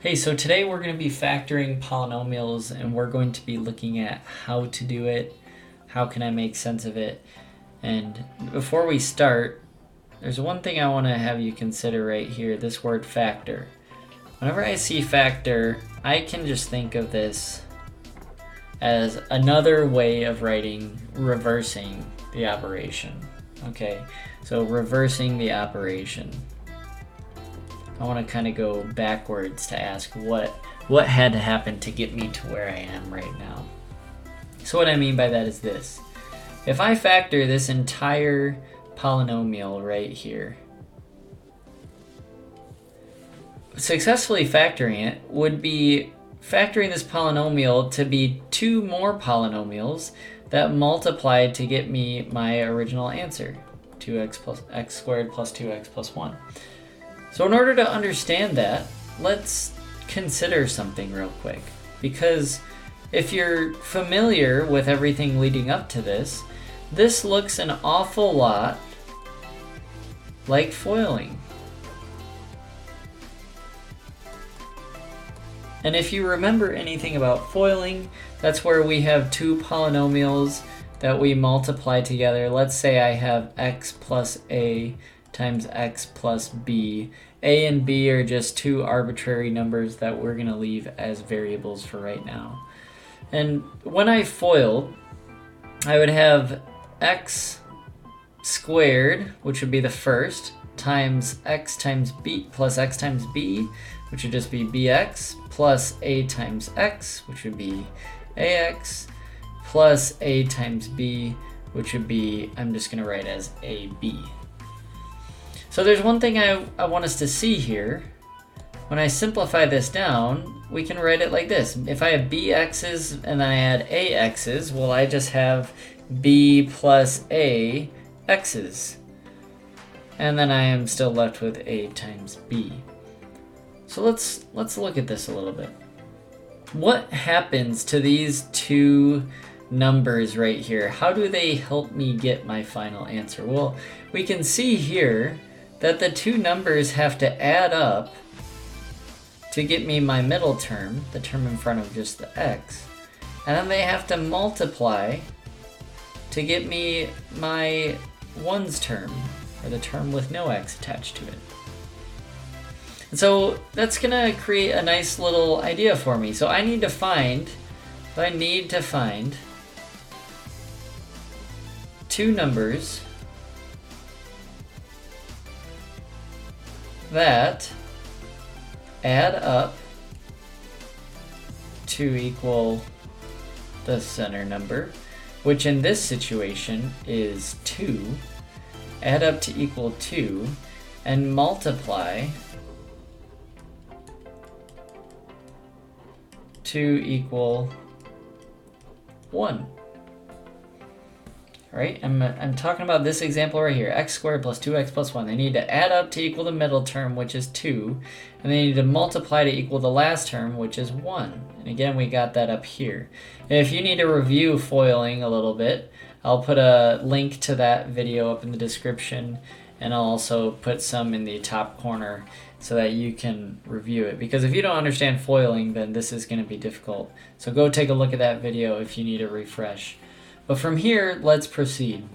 Hey, so today we're going to be factoring polynomials and we're going to be looking at how to do it, how can I make sense of it. And before we start, there's one thing I want to have you consider right here, this word factor. Whenever I see factor, I can just think of this as another way of writing reversing the operation. Okay, so reversing the operation. I want to kind of go backwards to ask what had to happen to get me to where I am right now. So what I mean by that is this. If I factor this entire polynomial right here, successfully factoring it would be factoring this polynomial to be two more polynomials that multiplied to get me my original answer, 2x plus x squared plus 2x plus 1. So in order to understand that, let's consider something real quick. Because if you're familiar with everything leading up to this, this looks an awful lot like foiling. And if you remember anything about foiling, that's where we have two polynomials that we multiply together. Let's say I have x plus a times x plus b. A and b are just two arbitrary numbers that we're going to leave as variables for right now. And when I foiled, I would have x squared, which would be the first, times x times b plus x times b, which would just be bx, plus a times x, which would be ax, plus a times b, which would be, I'm just going to write as ab. So there's one thing I want us to see here. When I simplify this down, we can write it like this. If I have bx's and then I add ax's, well, I just have b plus a x's. And then I am still left with a times b. So let's look at this a little bit. What happens to these two numbers right here? How do they help me get my final answer? Well, we can see here that the two numbers have to add up to get me my middle term, the term in front of just the x, and then they have to multiply to get me my ones term, or the term with no x attached to it. And so that's gonna create a nice little idea for me. So I need to find two numbers that add up to equal the center number, which in this situation is 2, add up to equal 2, and multiply to equal 1. Right? I'm talking about this example right here, x squared plus 2x plus 1. They need to add up to equal the middle term, which is 2, and they need to multiply to equal the last term, which is 1. And again, we got that up here. And if you need to review foiling a little bit, I'll put a link to that video up in the description, and I'll also put some in the top corner so that you can review it. Because if you don't understand foiling, then this is going to be difficult. So go take a look at that video if you need a refresh. But from here, let's proceed.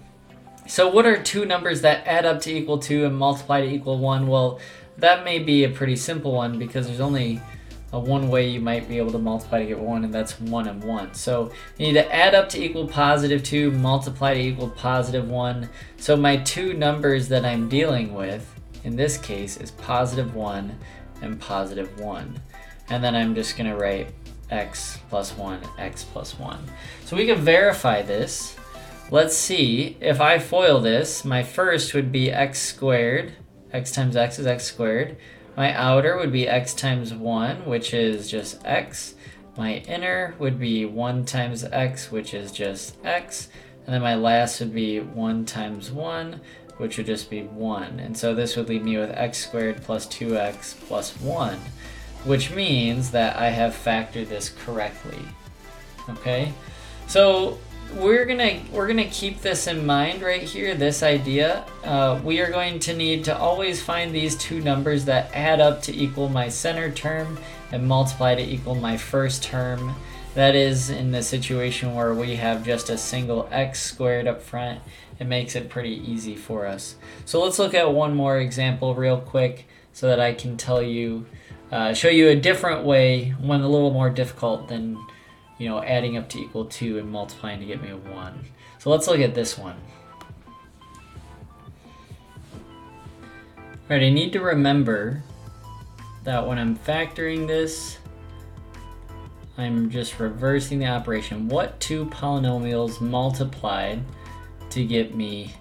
So what are two numbers that add up to equal 2 and multiply to equal 1? Well, that may be a pretty simple one because there's only one way you might be able to multiply to get 1, and that's 1 and 1. So you need to add up to equal positive 2, multiply to equal positive 1. So my two numbers that I'm dealing with in this case is positive 1 and positive 1. And then I'm just going to write x plus 1, x plus 1. So we can verify this. Let's see, if I FOIL this, my first would be x squared. X times x is x squared. My outer would be x times 1, which is just x. My inner would be 1 times x, which is just x. And then my last would be 1 times 1, which would just be 1. And so this would leave me with x squared plus 2x plus 1. Which means that I have factored this correctly. Okay? So we're gonna keep this in mind right here, this idea. We are going to need to always find these two numbers that add up to equal my center term and multiply to equal my first term. That is, in the situation where we have just a single x squared up front, it makes it pretty easy for us. So let's look at one more example real quick so that I can tell you, show you a different way, one a little more difficult than adding up to equal 2 and multiplying to get me a 1. So let's look at this one. Alright, I need to remember that when I'm factoring this, I'm just reversing the operation. What two polynomials multiplied to get me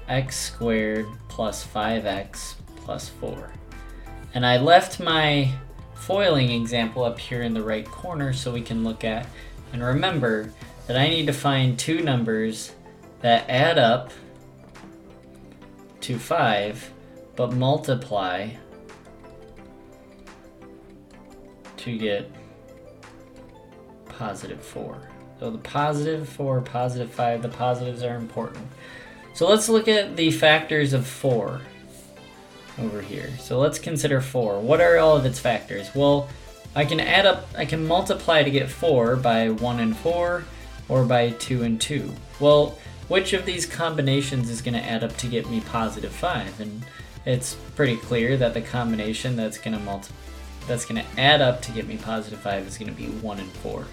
x squared plus 5x plus 4? And I left my foiling example up here in the right corner so we can look at and remember that I need to find two numbers that add up to 5 but multiply to get positive 4. So the positive 4, positive 5, the positives are important. So let's look at the factors of 4 over here. So let's consider 4. What are all of its factors? Well, I can multiply to get 4 by 1 and 4 or by 2 and 2. Well, which of these combinations is going to add up to get me positive 5? And it's pretty clear that the combination that's going to add up to get me positive 5 is going to be 1 and 4.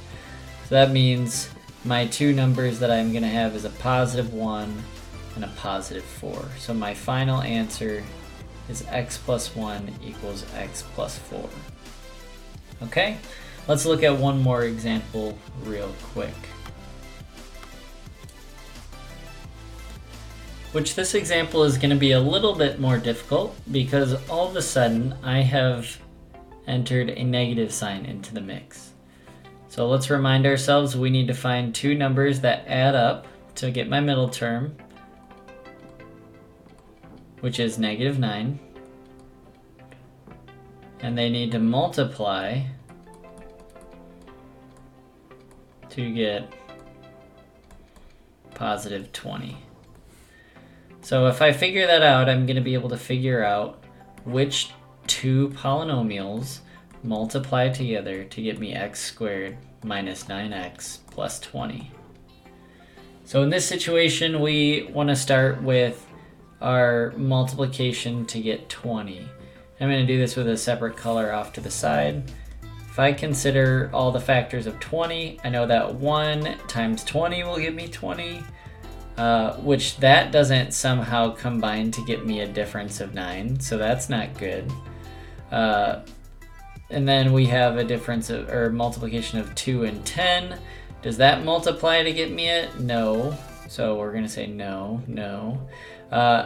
So that means my two numbers that I'm going to have is a positive 1 and a positive 4. So my final answer is x plus 1 equals x plus 4. Okay, let's look at one more example real quick. Which this example is going to be a little bit more difficult because all of a sudden I have entered a negative sign into the mix. So let's remind ourselves we need to find two numbers that add up to get my middle term, which is negative 9. And they need to multiply to get positive 20. So if I figure that out, I'm going to be able to figure out which two polynomials multiply together to get me x squared minus 9x plus 20. So in this situation, we want to start with our multiplication to get 20. I'm going to do this with a separate color off to the side. If I consider all the factors of 20, I know that 1 times 20 will give me 20, which that doesn't somehow combine to get me a difference of 9, so that's not good. And then we have a difference of, or multiplication of 2 and 10. Does that multiply to get me it? No. So we're going to say no, no.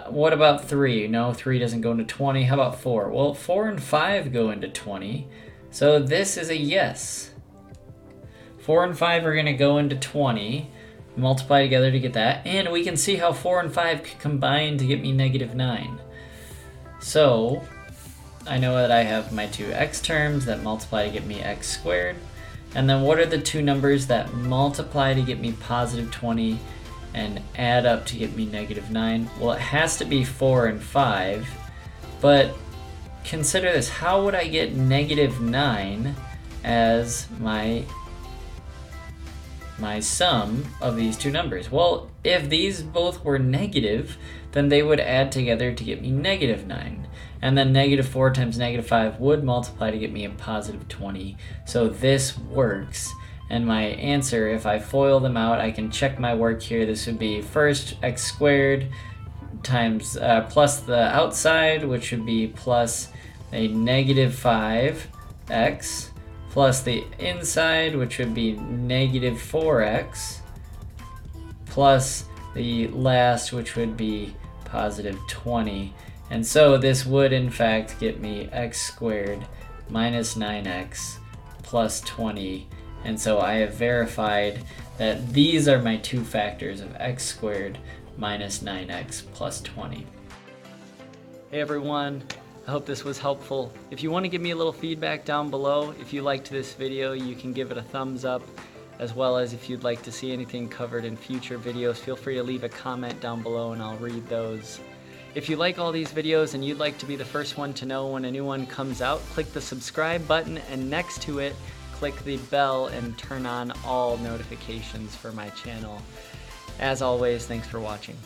What about 3? No, 3 doesn't go into 20. How about 4? Well, 4 and 5 go into 20. So this is a yes. 4 and 5 are going to go into 20. Multiply together to get that. And we can see how 4 and 5 could combine to get me negative 9. So I know that I have my two x terms that multiply to get me x squared. And then what are the two numbers that multiply to get me positive 20 and add up to get me negative 9? Well, it has to be 4 and 5, but consider this. How would I get negative 9 as my sum of these two numbers? Well, if these both were negative, then they would add together to get me negative 9. And then negative 4 times negative 5 would multiply to get me a positive 20. So this works. And my answer, if I FOIL them out, I can check my work here. This would be first x squared times plus the outside, which would be plus a negative 5x, plus the inside, which would be negative 4x, plus the last, which would be positive 20. And so this would in fact get me x squared minus 9x plus 20. And so I have verified that these are my two factors of x squared minus 9x plus 20. Hey everyone, I hope this was helpful. If you want to give me a little feedback down below, if you liked this video, you can give it a thumbs up. as well as if you'd like to see anything covered in future videos, feel free to leave a comment down below and I'll read those. If you like all these videos and you'd like to be the first one to know when a new one comes out, click the subscribe button, and next to it, click the bell and turn on all notifications for my channel. As always, thanks for watching.